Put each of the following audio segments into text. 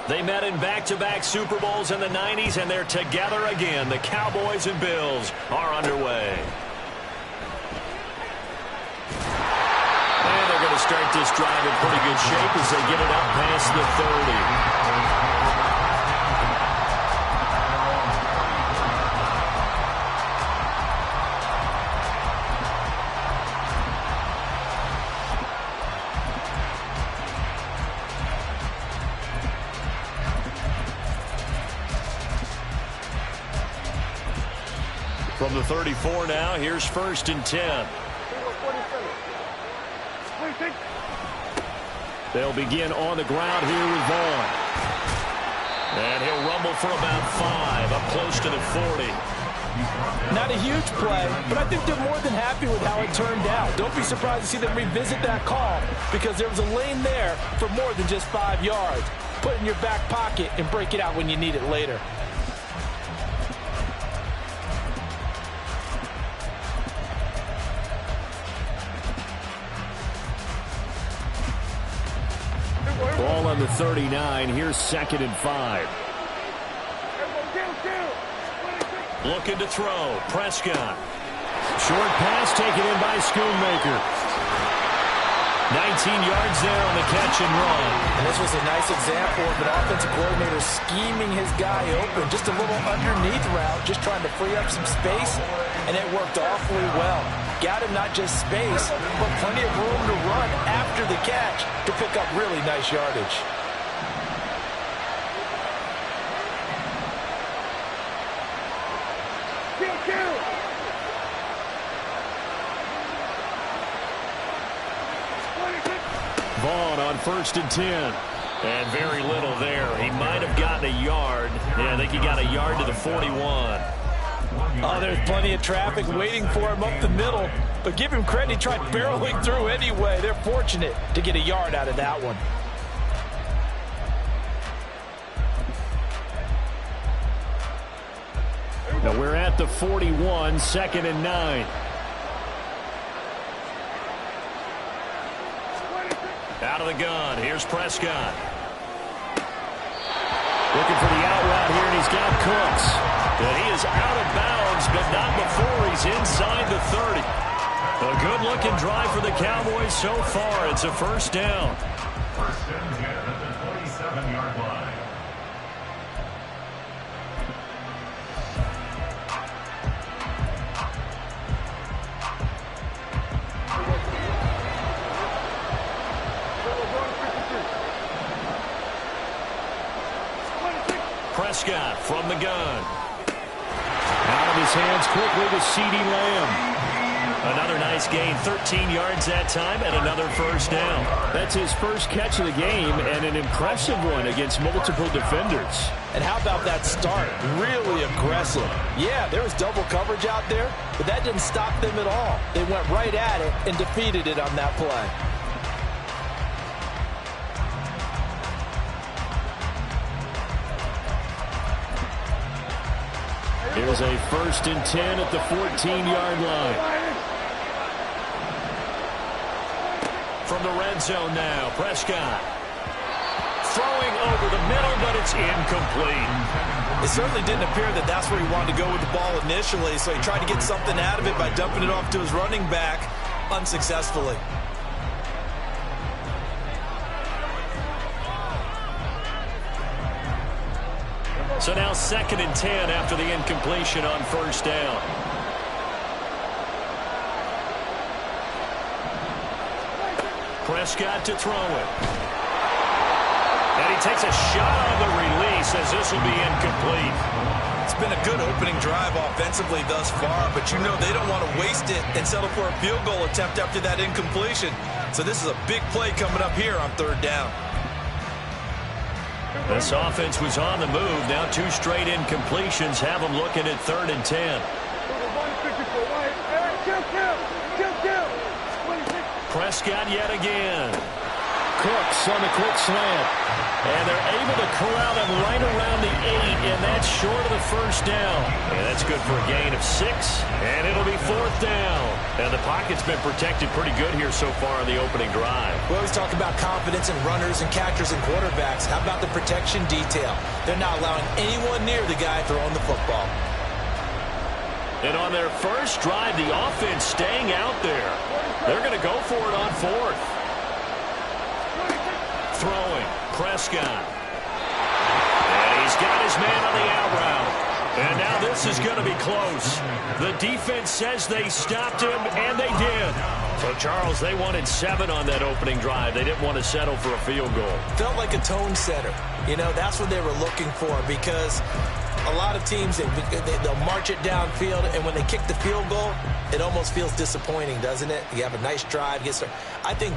They met in back-to-back Super Bowls in the 90s, and they're together again. The Cowboys and Bills are underway. And they're going to start this drive in pretty good shape as they get it up past the 30. From the 34 now, here's 1st and 10. They'll begin on the ground here with Vaughn. And he'll rumble for about 5, up close to the 40. Not a huge play, but I think they're more than happy with how it turned out. Don't be surprised to see them revisit that call because there was a lane there for more than just 5 yards. Put it in your back pocket and break it out when you need it later. Ball on the 39. Here's 2nd and 5. Looking to throw. Prescott. Short pass taken in by Schoonmaker. 19 yards there on the catch and run. And this was a nice example of an offensive coordinator scheming his guy open. Just a little underneath route, just trying to free up some space, and it worked awfully well. Got him not just space, but plenty of room to run after the catch to pick up really nice yardage. Vaughn on 1st and 10. And very little there. He might have gotten a yard. Yeah, I think he got a yard to the 41. Oh, there's plenty of traffic waiting for him up the middle. But give him credit, he tried barreling through anyway. They're fortunate to get a yard out of that one. Now we're at the 41, 2nd and 9. Out of the gun. Here's Prescott. Looking for the out route here, and he's got Cooks. And he is out of bounds, but not before he's inside the 30. A good-looking drive for the Cowboys so far. It's a 1st down. 1st and 10 at the 27-yard line. Prescott from the gun. Out of his hands quickly to CeeDee Lamb. Another nice gain, 13 yards that time, and another 1st down. That's his first catch of the game, and an impressive one against multiple defenders. And how about that start? Really aggressive. Yeah, there was double coverage out there, but that didn't stop them at all. They went right at it and defeated it on that play. Here's a 1st and 10 at the 14-yard line. From the red zone now, Prescott. Throwing over the middle, but it's incomplete. It certainly didn't appear that that's where he wanted to go with the ball initially, so he tried to get something out of it by dumping it off to his running back unsuccessfully. So now 2nd and 10 after the incompletion on 1st down. Prescott to throw it. And he takes a shot on the release as this will be incomplete. It's been a good opening drive offensively thus far, but you know they don't want to waste it and settle for a field goal attempt after that incompletion. So this is a big play coming up here on 3rd down. This offense was on the move. Now 2 straight incompletions have them looking at 3rd and 10. Prescott yet again. Cooks on the quick slant. And they're able to corral them right around the 8, and that's short of the first down. And that's good for a gain of 6, and it'll be 4th down. And the pocket's been protected pretty good here so far on the opening drive. We always talk about confidence in runners and catchers and quarterbacks. How about the protection detail? They're not allowing anyone near the guy throwing the football. And on their first drive, the offense staying out there. They're going to go for it on 4th. Throwing, Prescott. And he's got his man on the out route. And now this is going to be close. The defense says they stopped him, and they did. So, Charles, they wanted 7 on that opening drive. They didn't want to settle for a field goal. Felt like a tone setter. You know, that's what they were looking for, because a lot of teams, they'll march it downfield, and when they kick the field goal, it almost feels disappointing, doesn't it? You have a nice drive. I think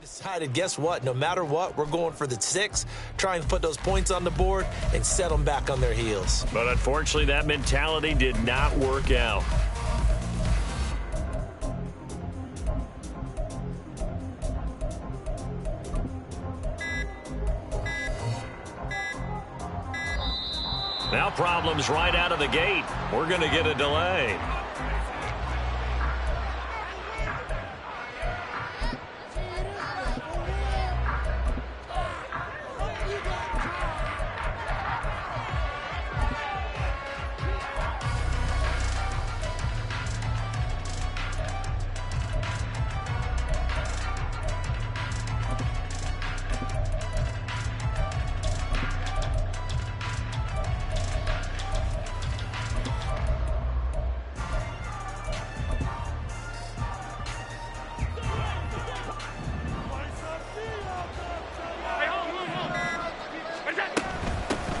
decided, guess what? No matter what, we're going for the 6, trying to put those points on the board and set them back on their heels. But unfortunately, that mentality did not work out. Now problems right out of the gate. We're going to get a delay.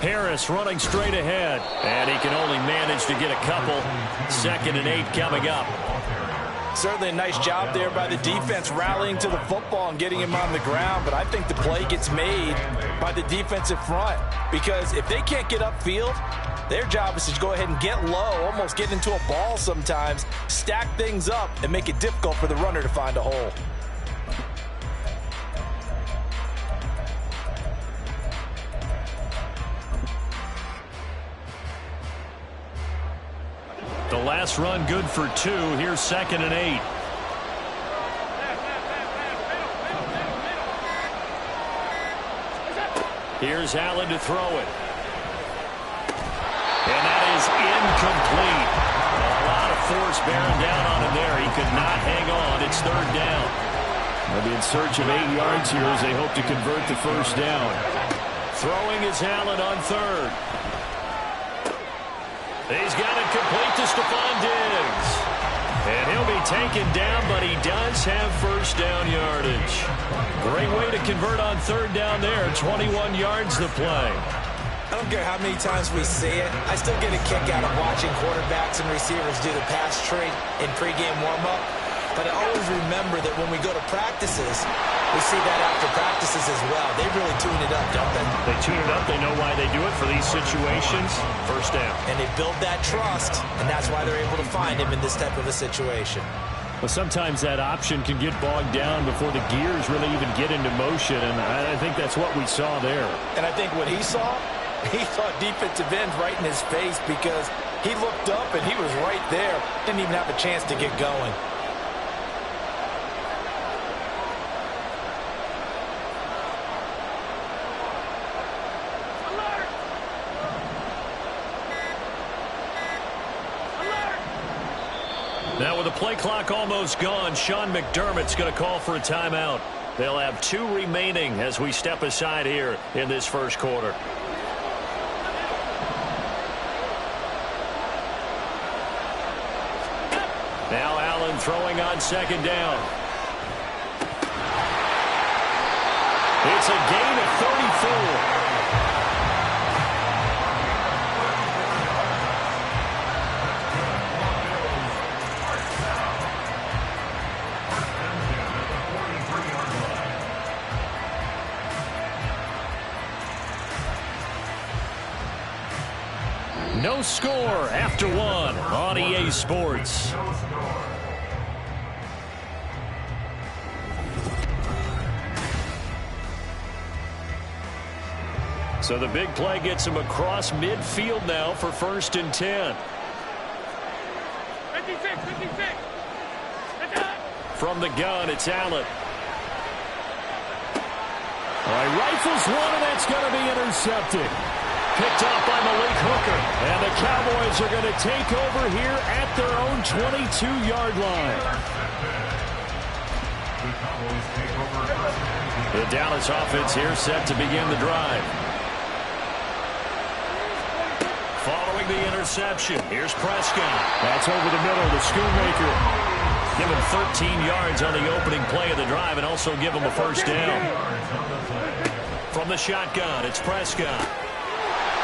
Harris running straight ahead, and he can only manage to get a couple. 2nd and 8 coming up. Certainly a nice job there by the defense rallying to the football and getting him on the ground, but I think the play gets made by the defensive front, because if they can't get upfield, their job is to go ahead and get low, almost get into a ball sometimes, stack things up, and make it difficult for the runner to find a hole. The last run good for 2. Here's 2nd and 8. Here's Allen to throw it. And that is incomplete. A lot of force bearing down on him there. He could not hang on. It's 3rd down. They'll be in search of 8 yards here as they hope to convert the first down. Throwing is Allen on 3rd. He's got it complete to Stephon Diggs. And he'll be taken down, but he does have first down yardage. Great way to convert on 3rd down there. 21 yards the play. I don't care how many times we see it. I still get a kick out of watching quarterbacks and receivers do the pass tree in pregame warm-up. But I always remember that when we go to practices, we see that after practices as well. They really tune it up, don't they? They tune it up. They know why they do it for these situations. First down. And they build that trust, and that's why they're able to find him in this type of a situation. Well, sometimes that option can get bogged down before the gears really even get into motion, and I think that's what we saw there. And I think what he saw defensive end right in his face, because he looked up and he was right there. Didn't even have a chance to get going. Now with the play clock almost gone, Sean McDermott's going to call for a timeout. They'll have 2 remaining as we step aside here in this first quarter. Now Allen throwing on second down. It's a gain of 34. No score after 1 on EA Sports. So the big play gets him across midfield now for 1st and 10. 56. From the gun, it's Allen. All right, rifles one, and that's going to be intercepted. Picked off by Malik Hooker. And the Cowboys are going to take over here at their own 22-yard line. The Dallas offense here set to begin the drive. Following the interception, here's Prescott. That's over the middle, the Schoonmaker. Give him 13 yards on the opening play of the drive and also give him a first down. From the shotgun, it's Prescott.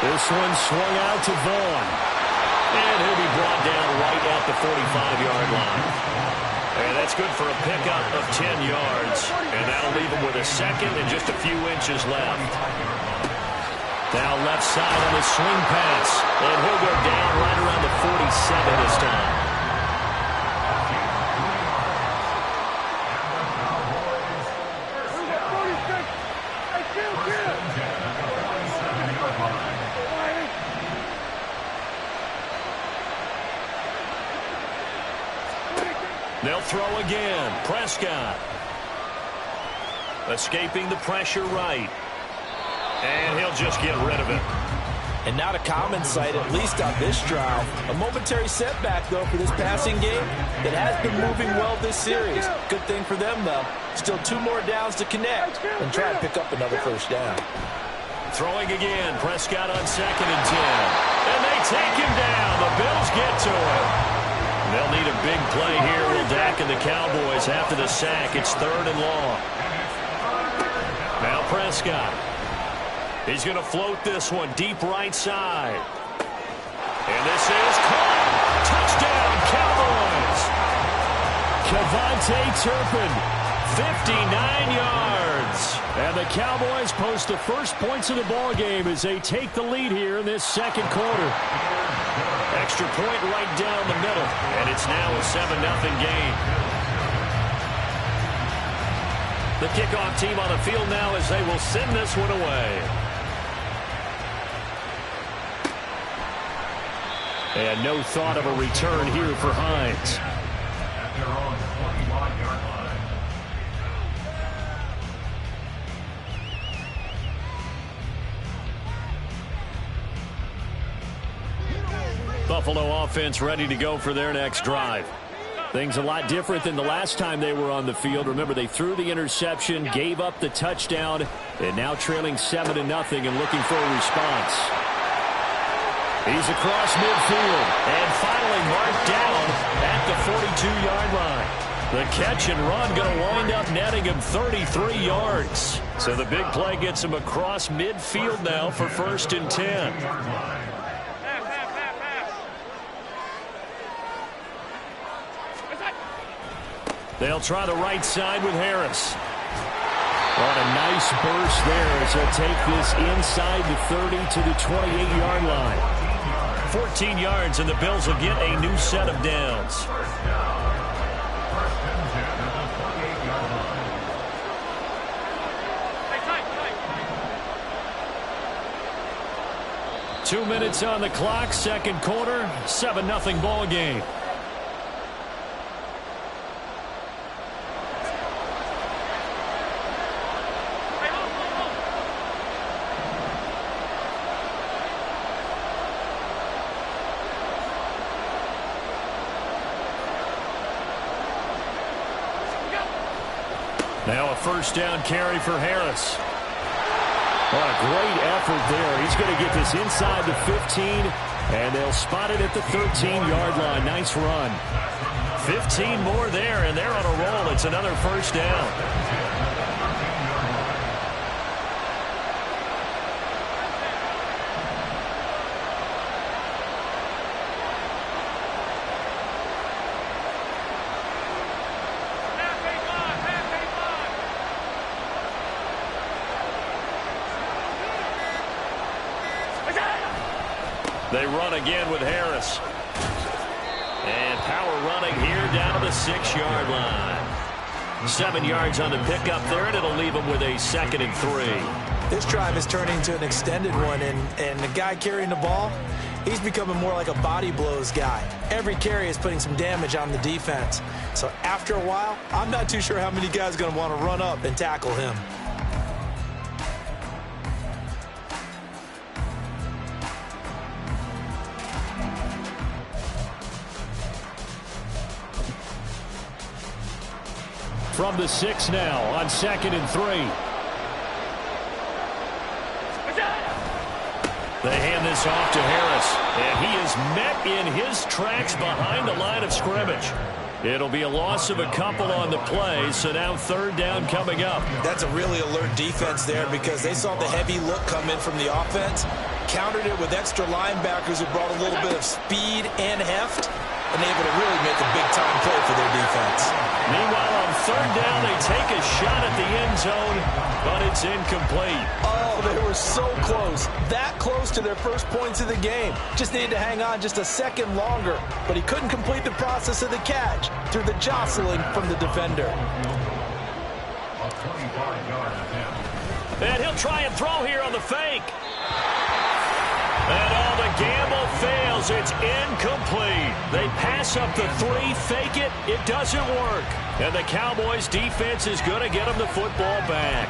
This one swung out to Vaughn. And he'll be brought down right at the 45-yard line. And that's good for a pickup of 10 yards. And that'll leave him with a second and just a few inches left. Now left side on the swing pass. And he'll go down right around the 47 this time. They'll throw again. Prescott. Escaping the pressure right. And he'll just get rid of it. And not a common sight, at least on this drive. A momentary setback, though, for this passing game that has been moving well this series. Good thing for them, though. Still 2 more downs to connect and try and pick up another first down. Throwing again. Prescott on 2nd and 10. And they take him down. The Bills get to him. They'll need a big play here, will Dak and the Cowboys after the sack. It's 3rd and long. Now Prescott. He's going to float this one deep right side. And this is caught. Touchdown, Cowboys. Kevontae Turpin, 59 yards. And the Cowboys post the first points of the ballgame as they take the lead here in this second quarter. Extra point right down the middle. And it's now a 7-0 game. The kickoff team on the field now as they will send this one away. And no thought of a return here for Hines. At their own 21-yard line. Buffalo offense ready to go for their next drive. Things a lot different than the last time they were on the field. Remember, they threw the interception, gave up the touchdown, and now trailing 7-0 and looking for a response. He's across midfield and finally marked down at the 42-yard line. The catch and run going to wind up netting him 33 yards. So the big play gets him across midfield now for 1st and 10. They'll try the right side with Harris. What a nice burst there as he'll take this inside the 30 to the 28-yard line. 14 yards, and the Bills will get a new set of downs. 2 minutes on the clock, second quarter, 7-0 ball game. Now a first down carry for Harris. What a great effort there. He's going to get this inside the 15, and they'll spot it at the 13-yard line. Nice run. 15 more there, and they're on a roll. It's another first down. They run again with Harris. And power running here down to the 6-yard line. 7 yards on the pickup there, and it'll leave them with a 2nd and 3. This drive is turning into an extended one, and the guy carrying the ball, he's becoming more like a body blows guy. Every carry is putting some damage on the defense. So after a while, I'm not too sure how many guys are going to want to run up and tackle him. From the 6 now on 2nd and 3. They hand this off to Harris, and he is met in his tracks behind the line of scrimmage. It'll be a loss of a couple on the play, so now 3rd down coming up. That's a really alert defense there because they saw the heavy look come in from the offense, countered it with extra linebackers who brought a little bit of speed and heft, and able to really make a big-time play for their defense. Meanwhile, on 3rd down, they take a shot at the end zone, but it's incomplete. Oh, they were so close. That close to their first points of the game. Just needed to hang on just a second longer, but he couldn't complete the process of the catch through the jostling from the defender. And he'll try and throw here on the fake. And all the gamble fails. It's incomplete. They pass up the 3, fake it. It doesn't work. And the Cowboys defense is going to get them the football back.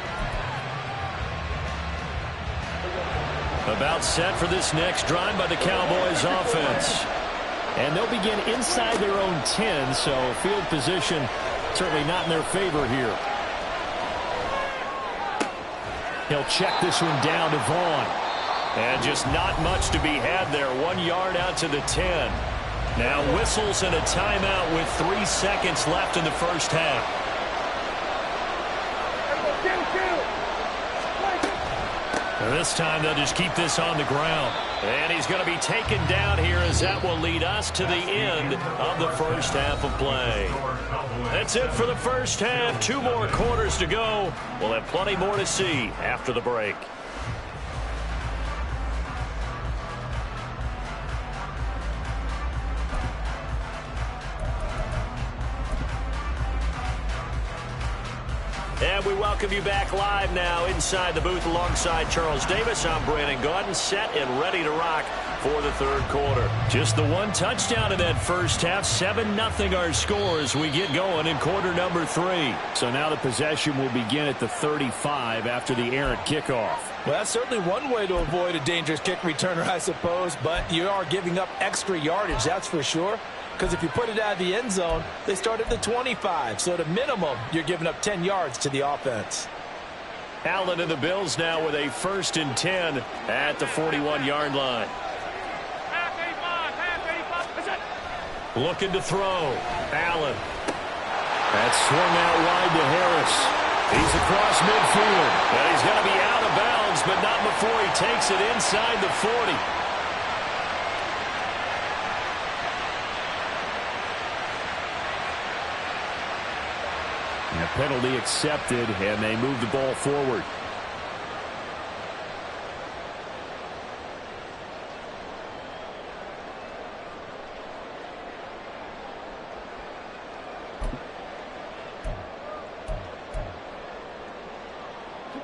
About set for this next drive by the Cowboys offense. And they'll begin inside their own 10, so field position certainly not in their favor here. He'll check this one down to Vaughn. And just not much to be had there. 1 yard out to the 10. Now whistles and a timeout with 3 seconds left in the first half. And this time they'll just keep this on the ground. And he's going to be taken down here as that will lead us to the end of the first half of play. That's it for the first half. 2 more quarters to go. We'll have plenty more to see after the break. And we welcome you back live now inside the booth alongside Charles Davis. I'm Brandon Gaudin, set and ready to rock for the 3rd quarter. Just the 1 touchdown in that first half. 7-0 our score as we get going in quarter number 3. So now the possession will begin at the 35 after the errant kickoff. Well, that's certainly one way to avoid a dangerous kick returner, I suppose, but you are giving up extra yardage, that's for sure. Because if you put it out of the end zone, they start at the 25. So at a minimum, you're giving up 10 yards to the offense. Allen and the Bills now with a 1st and 10 at the 41-yard line. Looking to throw. Allen. That's swung out wide to Harris. He's across midfield. And he's going to be out of bounds, but not before he takes it inside the 40. And a penalty accepted, and they move the ball forward.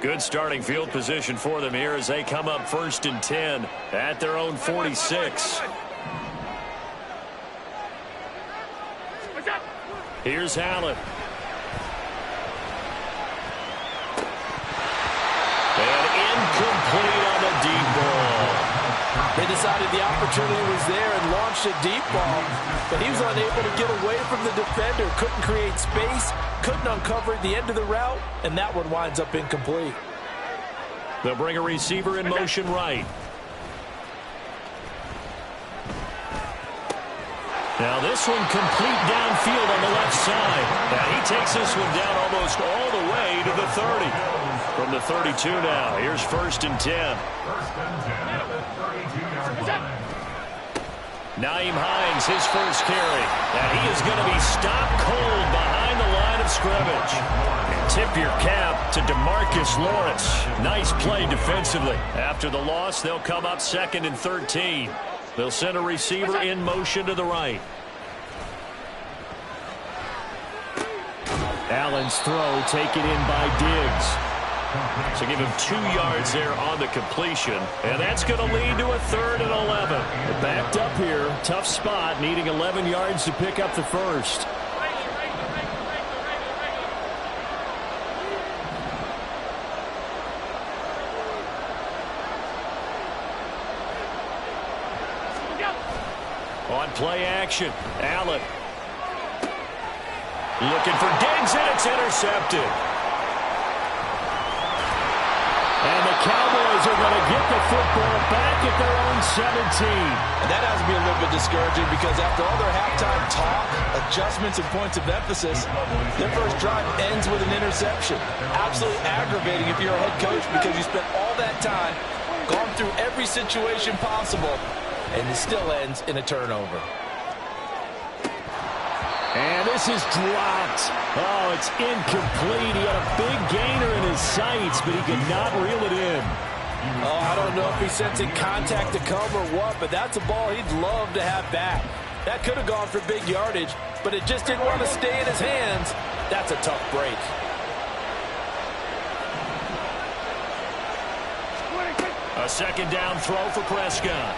Good starting field position for them here as they come up 1st and 10 at their own 46. Here's Allen. And incomplete on the deep ball. They decided the opportunity was there and launched a deep ball, but he was unable to get away from the defender. Couldn't create space, couldn't uncover the end of the route, and that one winds up incomplete. They'll bring a receiver in motion right. Now this one complete downfield on the left side. Now he takes this one down almost all the way to the 30. From the 32 now, here's 1st and 10. 1st and 10 at the 32-yard line. Naeem Hines, his first carry. And he is going to be stopped cold behind the line of scrimmage. Tip your cap to DeMarcus Lawrence. Nice play defensively. After the loss, they'll come up 2nd and 13. They'll send a receiver in motion to the right. Allen's throw taken in by Diggs. So give him 2 yards there on the completion. And that's going to lead to a 3rd and 11. They're backed up here. Tough spot, needing 11 yards to pick up the first. On play action, Allen. Looking for Diggs, and it's intercepted. And the Cowboys are going to get the football back at their own 17. And that has to be a little bit discouraging because after all their halftime talk, adjustments, and points of emphasis, their first drive ends with an interception. Absolutely aggravating if you're a head coach because you spent all that time, gone through every situation possible, and it still ends in a turnover. And this is dropped. Oh, it's incomplete. He had a big gainer in his sights, but he could not reel it in. Oh, I don't know if he's sensing contact to come or what, but that's a ball he'd love to have back. That could have gone for big yardage, but it just didn't want to stay in his hands. That's a tough break. A 2nd down throw for Prescott.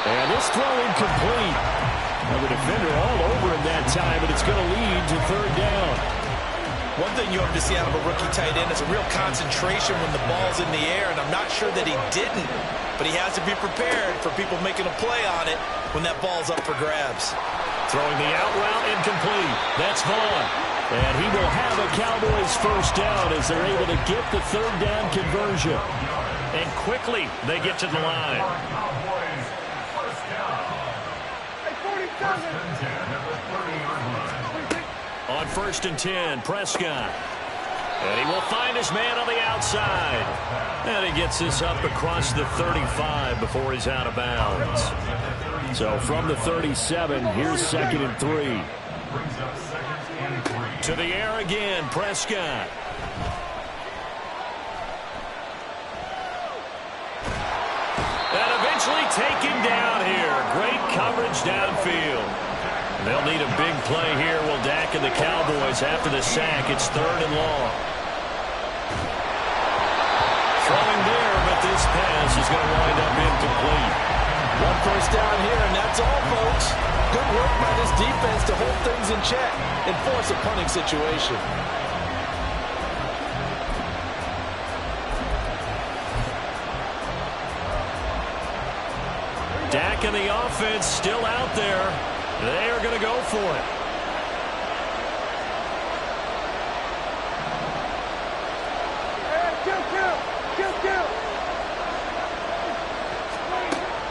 And this throw incomplete. Well, the defender all over him that time, but it's going to lead to 3rd down. One thing you hope to see out of a rookie tight end is a real concentration when the ball's in the air, and I'm not sure that he didn't, but he has to be prepared for people making a play on it when that ball's up for grabs. Throwing the out route incomplete. That's Vaughn. And he will have a Cowboys first down as they're able to get the 3rd down conversion. And quickly they get to the line. Cowboys first down. 1st and 10 at the 30-yard line. On 1st and 10, Prescott. And he will find his man on the outside. And he gets this up across the 35 before he's out of bounds. So from the 37, here's 2nd and 3. Brings up 2nd and 3. To the air again, Prescott. And eventually taken down here. Great coverage downfield. They'll need a big play here. Will Dak and the Cowboys after the sack. It's 3rd and long. Throwing there, but this pass is going to wind up incomplete. 1 first down here, and that's all, folks. Good work by this defense to hold things in check and force a punting situation. Dak and the offense still out there. They are going to go for it.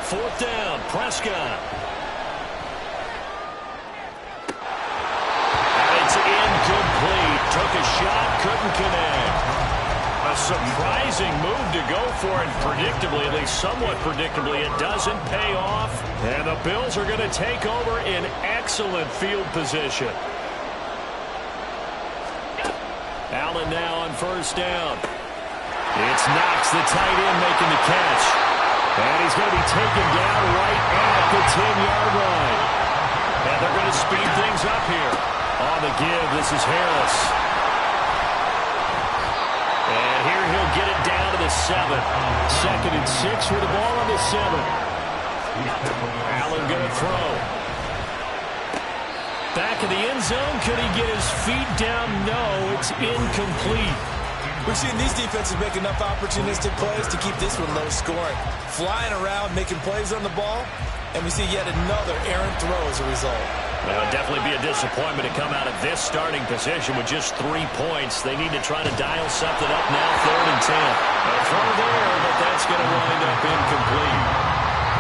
Fourth down, Prescott. And it's incomplete. Took a shot, couldn't connect. A surprising move to go for it, predictably, at least somewhat predictably. It doesn't pay off, and the Bills are going to take over in excellent field position. Allen now on 1st down. It's Knox, the tight end, making the catch. And he's going to be taken down right at the 10-yard line. And they're going to speed things up here. On the give, this is Harris. the 7. 2nd and 6 with the ball on the 7. Allen going to throw. Back of the end zone. Could he get his feet down? No, it's incomplete. We've seen these defenses make enough opportunistic plays to keep this one low scoring. Flying around, making plays on the ball, and we see yet another errant throw as a result. Well, it'll definitely be a disappointment to come out of this starting position with just 3 points. They need to try to dial something up now, 3rd and 10. A throw there, but that's going to wind up incomplete.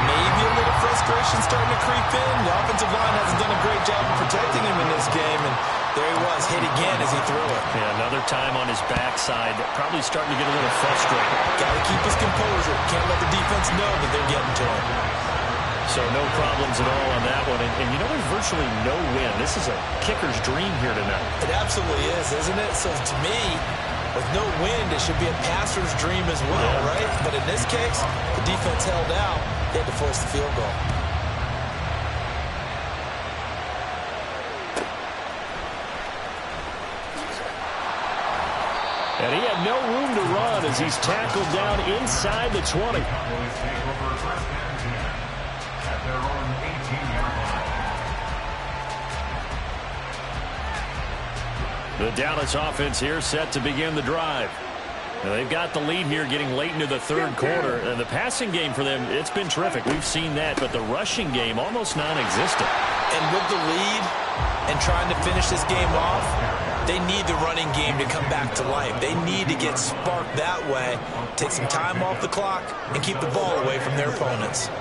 Maybe a little frustration starting to creep in. The offensive line hasn't done a great job of protecting him in this game, and there he was, hit again as he threw it. Yeah, another time on his backside, probably starting to get a little frustrated. Got to keep his composure. Can't let the defense know that they're getting to him. So no problems at all on that one. And you know, there's virtually no win. This is a kicker's dream here tonight. It absolutely is, isn't it? So to me, with no wind, it should be a passer's dream as well, right? But in this case, the defense held out. They had to force the field goal. And he had no room to run as he's tackled down inside the 20. Cowboys take over 1st and 10 at their own 18-yard line. The Dallas offense here set to begin the drive. Now, they've got the lead here getting late into the 3rd quarter. And the passing game for them, it's been terrific. We've seen that, but the rushing game almost non-existent. And with the lead and trying to finish this game off, they need the running game to come back to life. They need to get sparked that way, take some time off the clock, and keep the ball away from their opponents.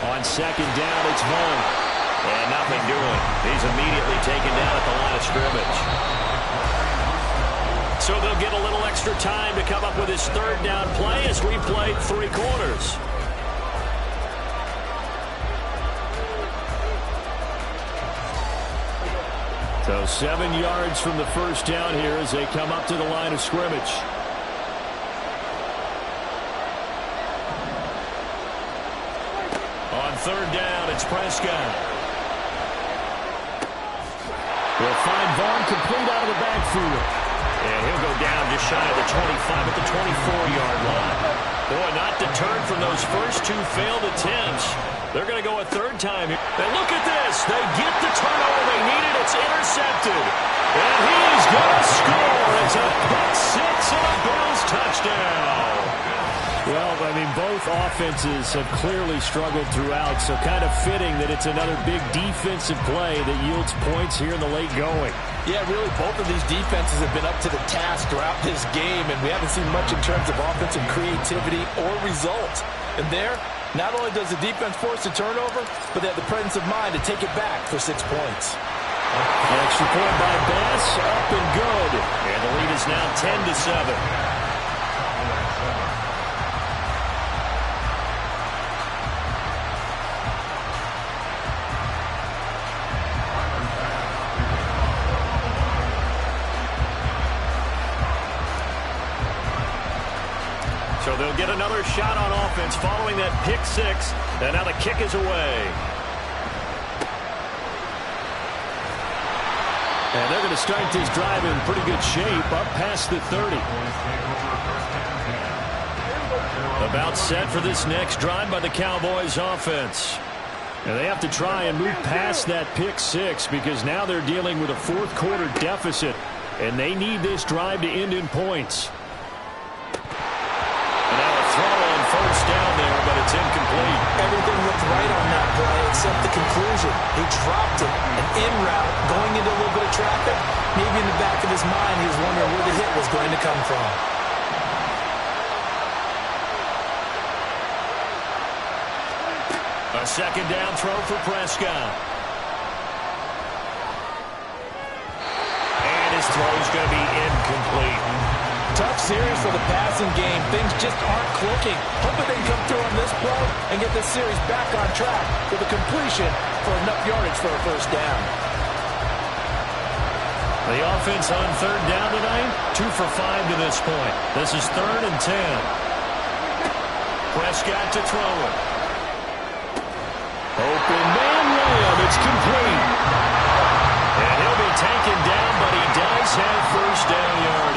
On 2nd down, it's Vaughn. And nothing doing. He's immediately taken down at the line of scrimmage. So they'll get a little extra time to come up with his 3rd down play as we play 3 quarters. So 7 yards from the 1st down here as they come up to the line of scrimmage. On 3rd down, it's Prescott. We'll find Vaughn complete out of the backfield. And he'll go down just shy of the 25 at the 24-yard line. Boy, not deterred from those first 2 failed attempts. They're going to go a 3rd time here. And look at this. They get the turnover they needed. It's intercepted. And he's going to score. It's a pick 6 and a Bills touchdown. Well, I mean, both offenses have clearly struggled throughout, so kind of fitting that it's another big defensive play that yields points here in the late going. Yeah, really, both of these defenses have been up to the task throughout this game, and we haven't seen much in terms of offensive creativity or results. And there, not only does the defense force a turnover, but they have the presence of mind to take it back for 6 points. Extra point by Bass, up and good. And the lead is now 10-7. So they'll get another shot on offense following that pick 6. And now the kick is away. And they're going to start this drive in pretty good shape, up past the 30. About set for this next drive by the Cowboys offense. And they have to try and move past that pick 6 because now they're dealing with a 4th quarter deficit. And they need this drive to end in points. And now a throw on 1st down there, but it's incomplete. Everything looked right on that play except the conclusion. He dropped it, an in route, going into a little bit of traffic. Maybe in the back of his mind, he was wondering where the hit was going to come from. A 2nd down throw for Prescott. And his throw is going to be incomplete. Tough series for the passing game. Things just aren't clicking. Hoping they can come through on this play and get this series back on track with a completion for enough yardage for a 1st down. The offense on 3rd down tonight, 2 for 5 to this point. This is 3rd and 10. Prescott to throw it. Open man layup. It's complete. And he'll be taken down, but he does have 1st down yardage.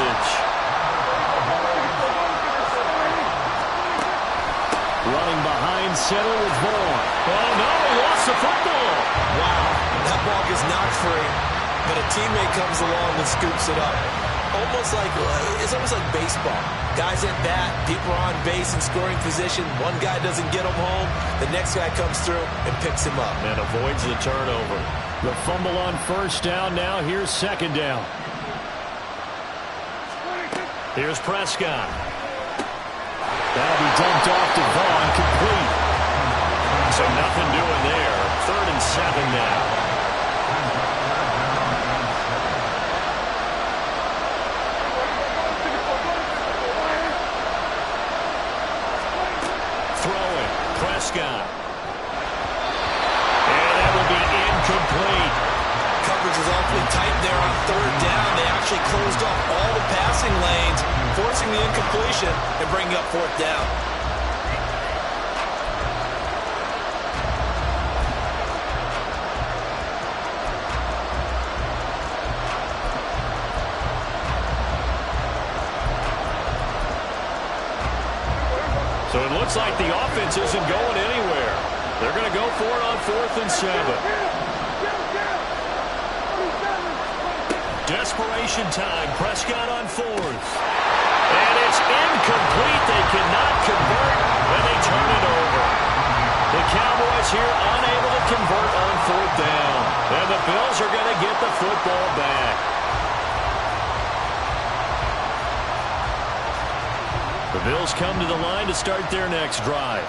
the football. Wow, that ball gets knocked free, but a teammate comes along and scoops it up. It's almost like baseball. Guys at bat, people are on base in scoring position. One guy doesn't get him home. The next guy comes through and picks him up. And avoids the turnover. The fumble on first down now. Here's second down. Here's Prescott. That'll be dumped off to Vaughn, complete. So nothing doing there. 3rd and 7 now. Throwing, Prescott. And that will be incomplete. Coverage is awfully tight there on 3rd down. They actually closed off all the passing lanes, forcing the incompletion and bringing up 4th down. So it looks like the offense isn't going anywhere. They're going to go for it on 4th and 7. Desperation time. Prescott on 4th. And it's incomplete. They cannot convert, and they turn it over. The Cowboys here unable to convert on 4th down. And the Bills are going to get the football back. The Bills come to the line to start their next drive.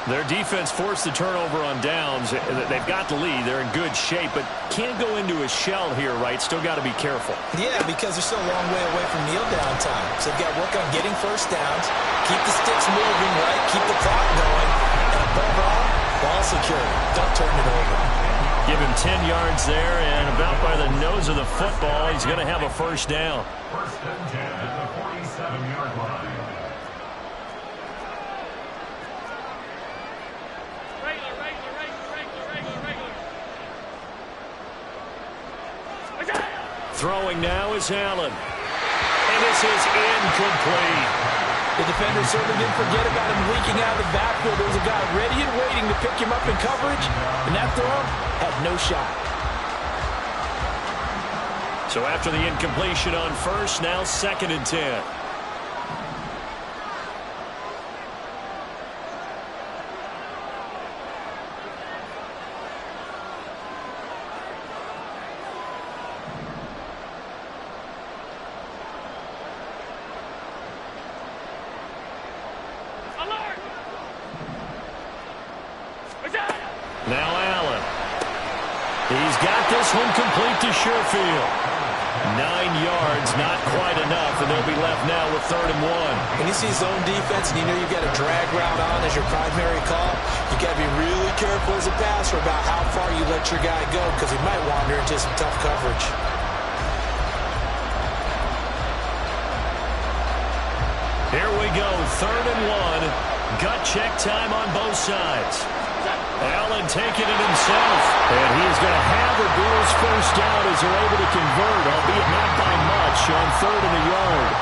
Their defense forced the turnover on downs. They've got the lead. They're in good shape, but can't go into a shell here, right? Still got to be careful. Yeah, because they're still a long way away from kneel down time. So they've got to work on getting first downs, keep the sticks moving, right? Keep the clock going. And above all, ball security. Don't turn it over. Give him 10 yards there, and about by the nose of the football, he's going to have a first down. 1st and 10 at the 47-yard line. Throwing now is Allen. And this is incomplete. The defender certainly didn't forget about him leaking out of the backfield. There was a guy ready and waiting to pick him up in coverage, and that throw had no shot. So after the incompletion on 1st, now 2nd and 10. Now Allen. He's got this one complete to Sherfield. 9 yards, not quite enough, and they'll be left now with 3rd and 1. When you see zone defense and you know you've got a drag route on as your primary call, you got to be really careful as a passer about how far you let your guy go because he might wander into some tough coverage. Here we go, 3rd and 1. Gut check time on both sides. Allen taking it himself. And he is going to have the Bills first down as they're able to convert, albeit not by much, on 3rd and a yard.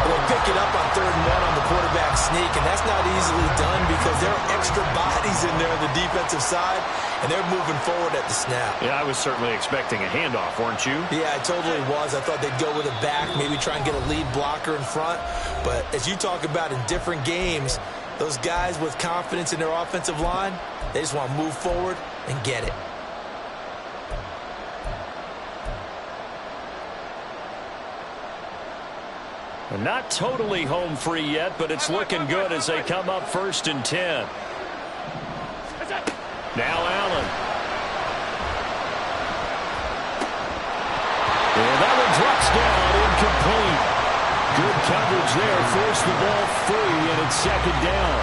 They'll pick it up on 3rd and 1 on the quarterback sneak, and that's not easily done because there are extra bodies in there on the defensive side, and they're moving forward at the snap. Yeah, I was certainly expecting a handoff, weren't you? Yeah, I totally was. I thought they'd go with a back, maybe try and get a lead blocker in front. But as you talk about in different games, those guys with confidence in their offensive line, they just want to move forward and get it. They're not totally home free yet, but it's looking good as they come up 1st and 10. Now Allen. And that one drops down, incomplete. Good coverage there, forced the ball free, and it's 2nd down.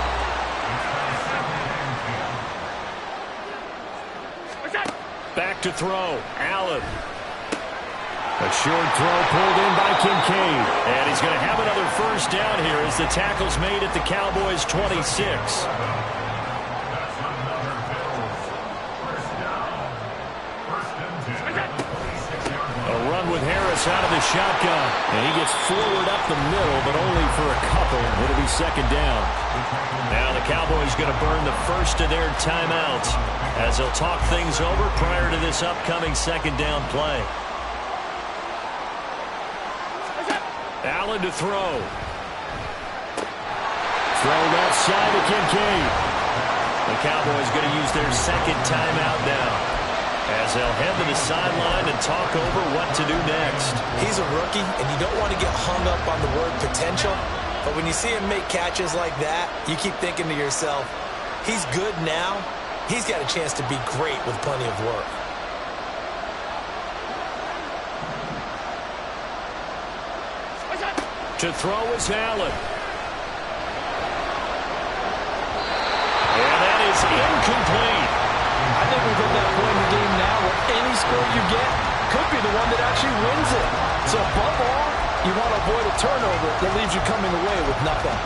Back to throw, Allen. A short throw pulled in by Kincaid. And he's going to have another first down here as the tackle's made at the Cowboys' 26. A run with Harris out of the shotgun. And he gets forward up the middle, but only for a couple. It'll be second down. Now the Cowboys going to burn the first of their timeouts as they'll talk things over prior to this upcoming second down play. Allen to throw. Throw left side to Kincaid. The Cowboys going to use their second timeout now as they'll head to the sideline and talk over what to do next. He's a rookie, and you don't want to get hung up on the word potential. But when you see him make catches like that, you keep thinking to yourself, he's good now. He's got a chance to be great with plenty of work. To throw is Allen. And that is incomplete. I think we've hit that point in the game now where any score you get could be the one that actually wins it. So above all, you want to avoid a turnover that leaves you coming away with nothing.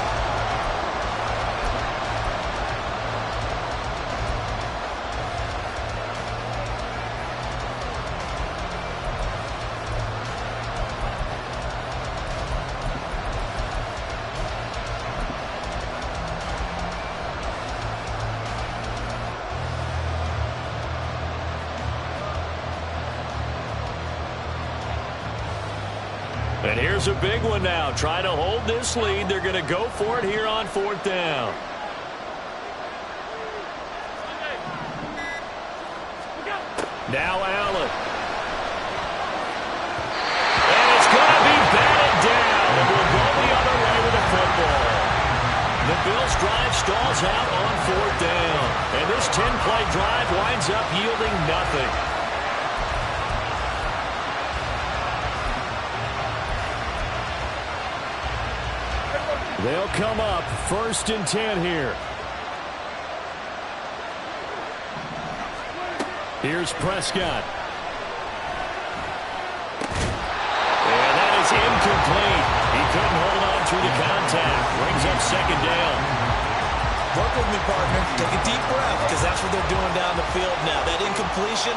And here's a big one now. Trying to hold this lead. They're going to go for it here on fourth down. Now Allen. And it's going to be batted down. And we'll go the other way with the football. The Bills' drive stalls out on fourth down. And this 10-play drive winds up yielding nothing. They'll come up 1st and 10 here. Here's Prescott. And that is incomplete. He couldn't hold on through the contact. Brings up second down. Work with me, partner. Take a deep breath, because that's what they're doing down the field now. That incompletion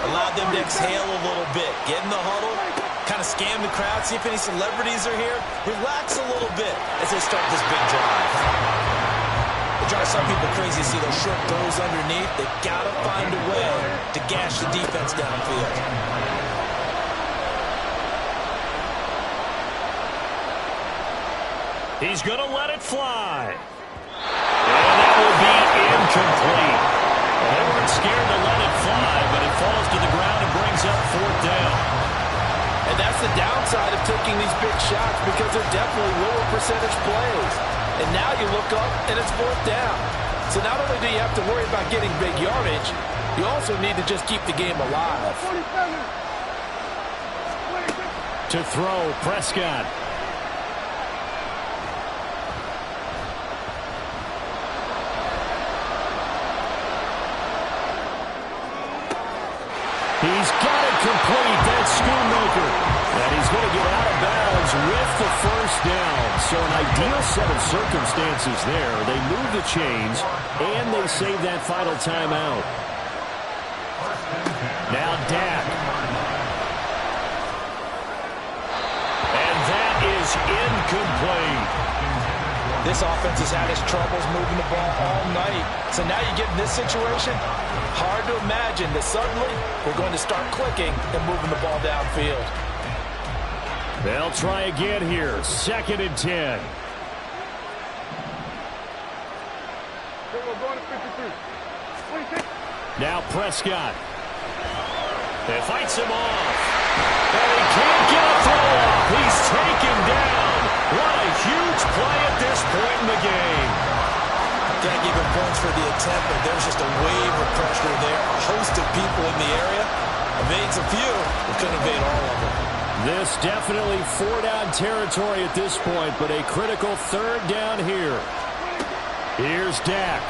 allowed them to exhale a little bit. Get in the huddle, kind of scan the crowd, see if any celebrities are here. Relax a little bit as they start this big drive. It drives some people crazy to see those short throws underneath. They've got to find a way to gash the defense downfield. He's going to let it fly. And that will be incomplete. They weren't scared to let it fly, but it falls to the ground and brings up fourth down. And that's the downside of taking these big shots, because they're definitely lower percentage plays. And now you look up, and it's fourth down. So not only do you have to worry about getting big yardage, you also need to just keep the game alive. To throw, Prescott. He's got it complete. That's Schoonmaker. And he's going to get out of bounds with the first down. So an ideal set of circumstances there. They move the chains, and they save that final timeout. Now Dak. And that is incomplete. This offense has had its troubles moving the ball all night. So now you get in this situation, hard to imagine that suddenly we're going to start clicking and moving the ball downfield. They'll try again here. 2nd and 10. Now Prescott. They fights him off. And he can't get a throw off. He's taken down. What a huge play at this point in the game. Can't give him points for the attempt, but there's just a wave of pressure there. A host of people in the area. Evades a few, but couldn't evade all of them. This definitely 4-down territory at this point, but a critical 3rd down here. Here's Dak.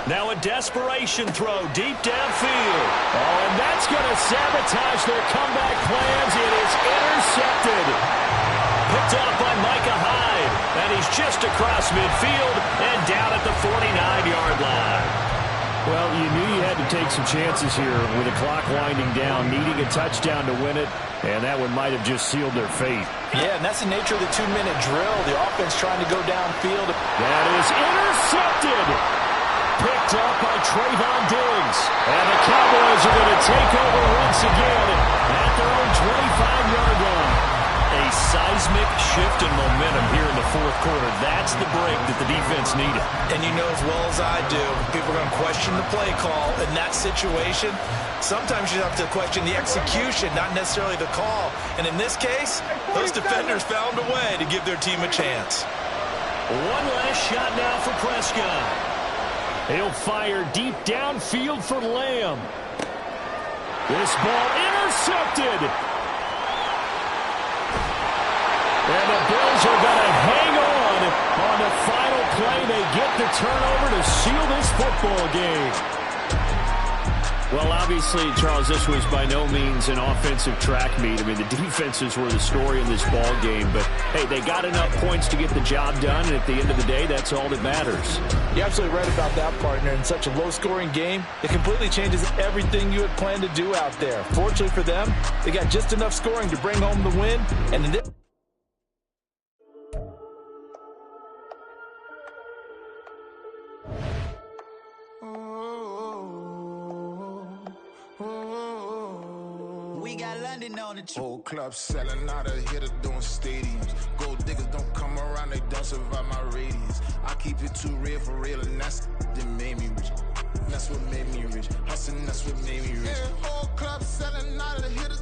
Now a desperation throw deep downfield. Oh, and that's going to sabotage their comeback plans. It is intercepted. Picked up by Micah Hyde. And he's just across midfield and down at the 49-yard line. Well, you knew you had to take some chances here with the clock winding down, needing a touchdown to win it, and that one might have just sealed their fate. Yeah, and that's the nature of the 2-minute drill. The offense trying to go downfield. That is intercepted. Picked up by Trayvon Diggs. And the Cowboys are going to take over once again at their own 25-yard line. A seismic shift in momentum here in the fourth quarter. That's the break that the defense needed. And you know as well as I do, people are going to question the play call in that situation. Sometimes you have to question the execution, not necessarily the call. And in this case, those defenders found a way to give their team a chance. One last shot now for Prescott. He'll fire deep downfield for Lamb. This ball intercepted. And the Bills are going to hang on the final play. They get the turnover to seal this football game. Well, obviously, Charles, this was by no means an offensive track meet. I mean, the defenses were the story in this ball game. But, hey, they got enough points to get the job done. And at the end of the day, that's all that matters. You're absolutely right about that, partner. In such a low-scoring game, it completely changes everything you had planned to do out there. Fortunately for them, they got just enough scoring to bring home the win. And in this Whole club selling out of hitter doing stadiums. Gold diggers don't come around, they don't survive my radius. I keep it too real for real, and that's that made me rich. That's what made me rich. Hustling, that's what made me rich. Whole club selling out of hitter